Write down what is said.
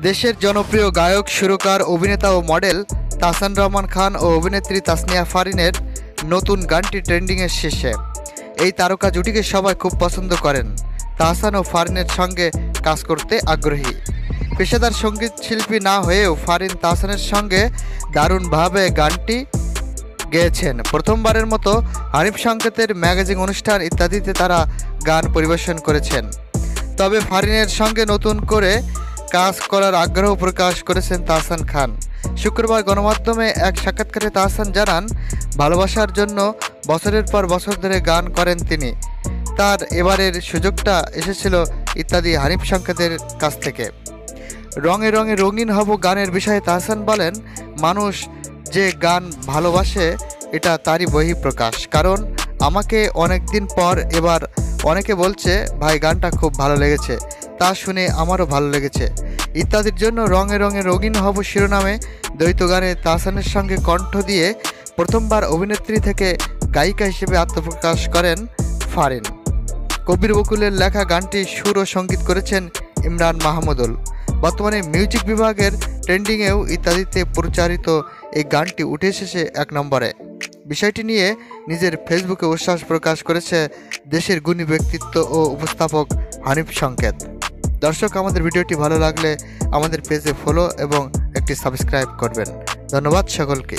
দেশের জনপ্রিয় গায়ক, সুরকার, অভিনেতা ও মডেল তাহসান রহমান খান ও অভিনেত্রী তাসনিয়া ফারিনের নতুন গানটি ট্রেন্ডিংয়ের শীর্ষে। এই তারকা জুটিকে সবাই খুব পছন্দ করেন। তাহসান ও ফারিনের সঙ্গে কাজ করতে আগ্রহী। পেশাদার সঙ্গীত শিল্পী না হয়েও ফারিন তাহসানের সঙ্গে দারুণভাবে গানটি গেয়েছেন। প্রথমবারের মতো হানিফ সংকেতের ম্যাগাজিন অনুষ্ঠান ইত্যাদিতে তারা গান পরিবেশন করেছেন। তবে ফারিনের সঙ্গে নতুন করে কাজ করার আগ্রহ প্রকাশ করেছেন তাহসান খান। শুক্রবার গণমাধ্যমে এক সাক্ষাৎকারে তাহসান জানান, ভালোবাসার জন্য বছরের পর বছর ধরে গান করেন তিনি। তার এবারের সুযোগটা এসেছিল ইত্যাদি হানিফ সংকেতের কাছ থেকে। রঙে রঙে রঙিন হব গানের বিষয়ে তাহসান বলেন, মানুষ যে গান ভালোবাসে এটা তারই বহিঃপ্রকাশ। কারণ আমাকে অনেক দিন পর এবার অনেকে বলছে, ভাই গানটা খুব ভালো লেগেছে, তা শুনে আমারও ভালো লেগেছে ইত্যাদির জন্য রঙে রঙে রঙিন হব শিরোনামে দ্বৈত গানে তাহসানের সঙ্গে কণ্ঠ দিয়ে প্রথমবার অভিনেত্রী থেকে গায়িকা হিসেবে আত্মপ্রকাশ করেন ফারিন। কবির বকুলের লেখা গানটি সুর ও সঙ্গীত করেছেন ইমরান মাহমুদুল। বর্তমানে মিউজিক বিভাগের ট্রেন্ডিংয়েও ইত্যাদিতে প্রচারিত এই গানটি উঠে এসেছে 1 নম্বরে। বিষয়টি নিয়ে নিজের ফেসবুকে উচ্ছ্বাস প্রকাশ করেছে দেশের গুণী ব্যক্তিত্ব ও উপস্থাপক হানিফ সংকেত। দর্শক, আমাদের ভিডিওটি ভালো লাগলে আমাদের পেজে ফলো এবং একটি সাবস্ক্রাইব করবেন। ধন্যবাদ সকলকে।